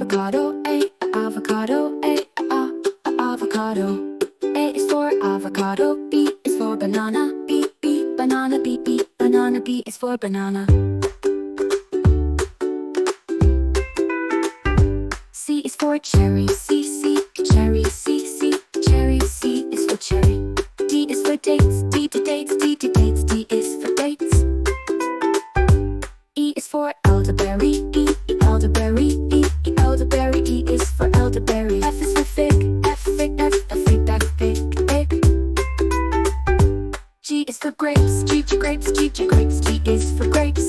avocado, A, avocado, A, avocado. A is for avocado, B is for banana, B, banana, B, banana, B is for banana. C is for cherry, C, cherry, C, cherry, C is for cherry. D is for dates, D, dates, D is for dates. E is for elderberry, E, elderberry, E, elderberry, E is for elderberry. F is for fig, F, fig, fig. G is for grapes, G, grapes, G is for grapes.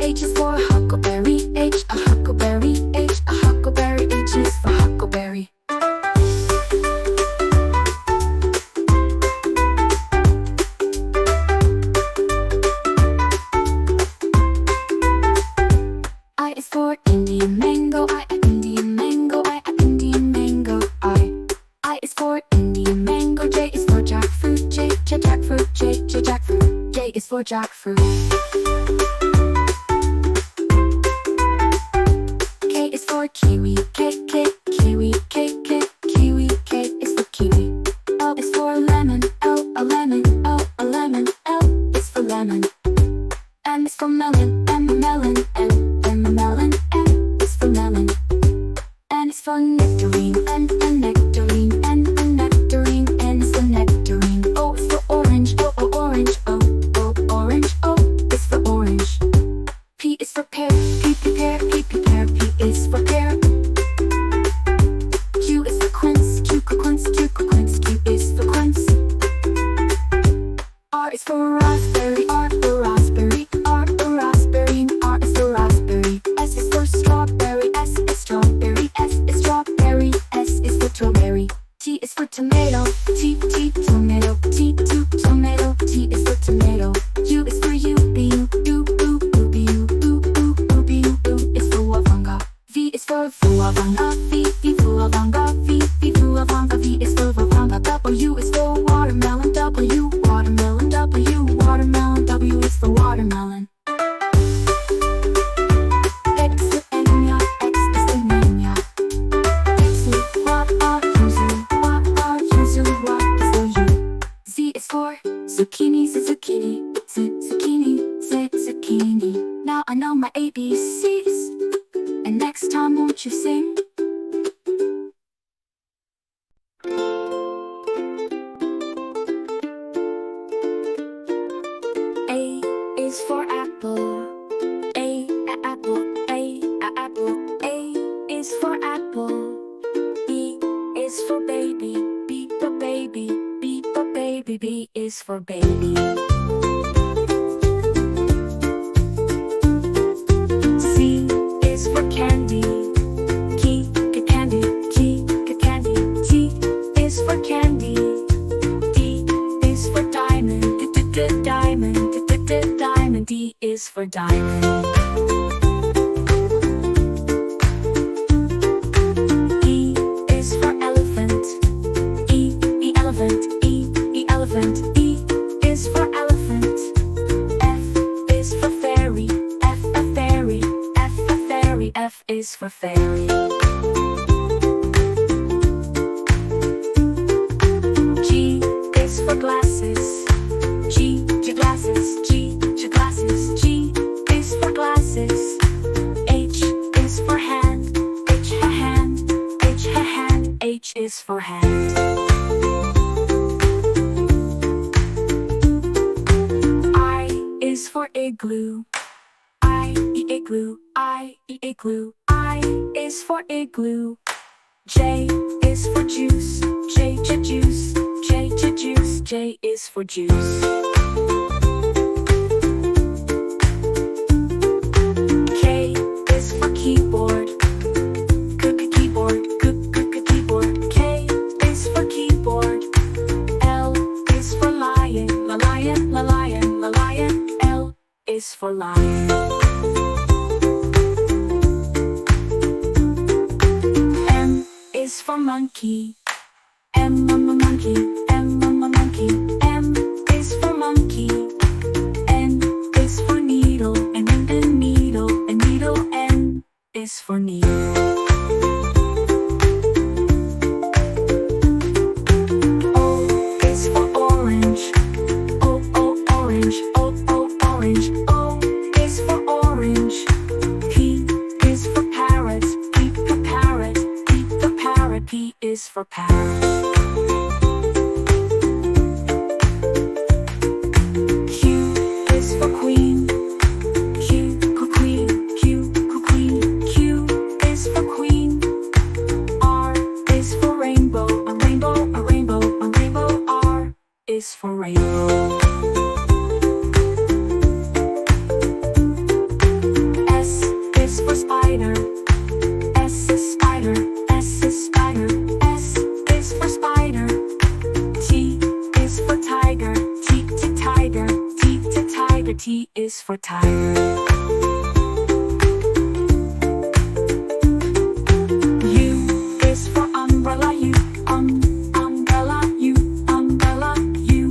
H is for huckleberry, H, a huckleberry, H, a huckleberry, H is for huckleberry. I is for Indian mango, I, Indian mango, I, Indian mango, I is for Indian mango, J is for jackfruit, J, jackfruit, J, jackfruit, J is for jackfruit. K is for kiwi, K, kiwi, kiwi, K is for kiwi. L is for lemon, L, a lemon, L, a lemon, L is for lemon. M is for melon, M, melon, M, melon, M is for melon. N is for nectarine, N, nectarine, N, nectarine, N is for nectarine. O is for orange, O, orange, O, orange, O is for orange. P is for pear, P, pear, P, pear, P is for pear. Q is for quince, Q, quince, Q is for quince. R is for raspberry, R for raspberry, R for raspberry, R is for raspberry. S is for strawberry, S is strawberry, S is strawberry, S is for strawberry. T is for tomato, T, tomato, T, tomato, T is for tomato. U is for ubi, U is for wavanga. V is for vuavanga, V, vuavanga, V, vuavanga, V is for wavanga. W is for watermelon, W, watermelon, W, watermelon, W is for watermelon. X is for enya, X is for nenya. X is wa, yuzu, wa is for you. Z is for zucchini, zucchini, zucchini. Now I know my ABCs, and next time won't you sing? A is for apple, A, apple, A, apple, A is for apple. B is for baby, B for baby, B for baby, B is for baby. C is for candy, K, candy, K, candy, T is for candy. D is for diamond, diamond, D is for diamond. E is for elephant, E, elephant, E, elephant, E is for elephant. F is for fairy, F, fairy, F, fairy, F is for fairy. G is for glasses, G, glasses, G, glasses, G is for glasses. H is for hand, H, hand, H, hand, H is for hand. I is for igloo, I, igloo, I, igloo, I is for igloo. J is for juice, J, juice, J, juice, J is for juice. K is for keyboard, keyboard, keyboard, K is for keyboard. L is for lion, lion, L is for lion. M is for monkey, M, monkey, M, monkey, M is for monkey. N is for needle, and needle, N is for is for rainbow. S is for spider. S is spider. S is spider. S is for spider. T is for tiger. T to tiger. T to tiger. T is for tiger. U is for umbrella. U umbrella. U umbrella. U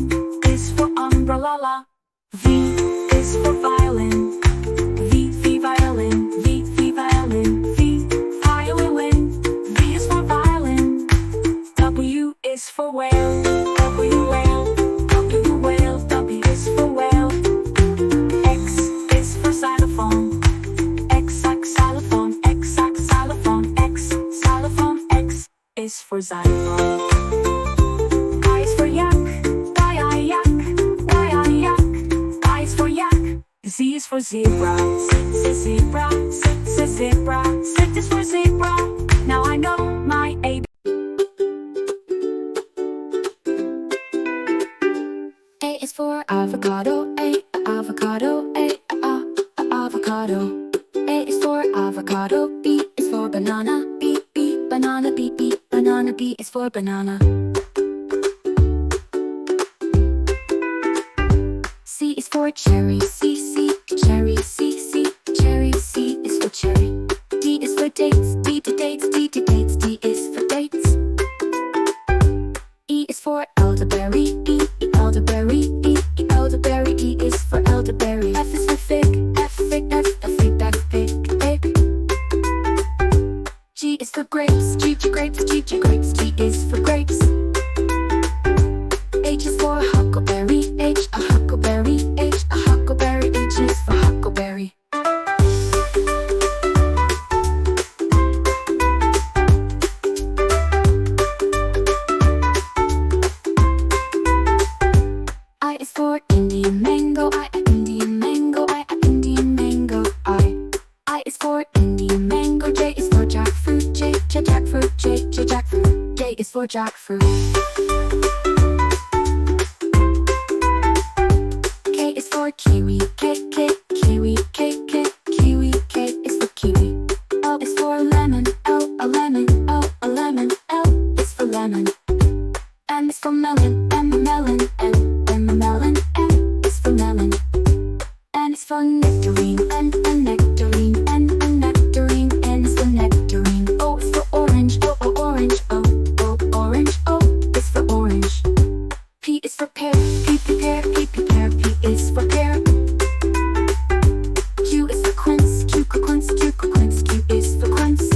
is for umbrella. V is for violin. V violin. V violin. V violin. V is for violin. W is for whale. W whale. W whale. W is for whale. X is for xylophone. X xylophone. X xylophone. X xylophone. X is for xylophone. Y is for yak. Y yak. Y yak. Y is for yak. Z is for zebra. Z is zebra. Z is zebra. Z is for zebra. Now I know my A. A is for avocado. A avocado. A avocado. A is for avocado. B is for banana. B banana. B banana. B is for banana. C is for cherry. C cherry. C cherry. C is for cherry. D is for dates. D to dates. D to dates. D is for dates. E is for elderberry. E elderberry. E elderberry. E is for elderberry. F is for fig. F fig. F fig. F fig. Fig. G is for grapes. G grapes. G grapes. G is for grapes. H is for huckleberry. H a huckleberry. H a huckleberry. H is for huckleberry. I is for Indian mango. I Indian mango. I Indian mango. I is for Indian mango. J is for jackfruit. J jackfruit. J jackfruit. J is for jackfruit. K is for kiwi. K kiwi. K kiwi. K is for kiwi. L is for lemon. L a lemon. L a lemon. L is for lemon. M is for melon. M a melon. M a melon. M is for melon. N is for nectarine. N a nectarine. N a nectarine. N is for nectarine. O is for orange. O orange. O orange. O is for orange. P is for pear. P pear. P pear. P is for pear. Q is for quince. Q quince. Q quince. Q is for quince.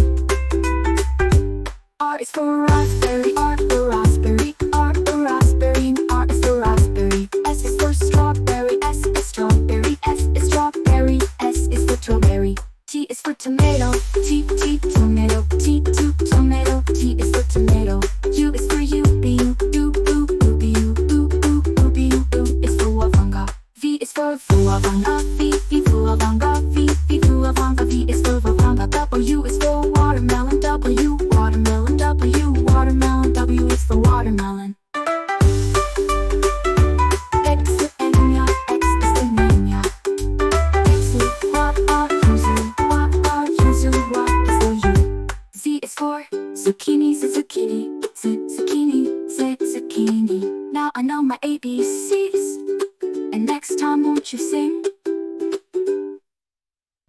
R is for raspberry. R for raspberry. R for raspberry. R is for raspberry. S is for strawberry. S is strawberry. S is strawberry. S is for strawberry. T is for tomato. T tomato. T tomato. T is for tomato. U is for U. B U. U B U. U B U is for wavanga. V is for vuavanga. V vuavanga. V vuavanga. V is for vavanga. W is for watermelon. W watermelon. W watermelon. W is for watermelon. X is for enya. X is for nenya. X is wa yuzu. Wa yuzu. Wa is for you. Z is for zucchini. Zucchini. Zucchini. Zucchini. Now I know my ABCs. And next time won't you sing?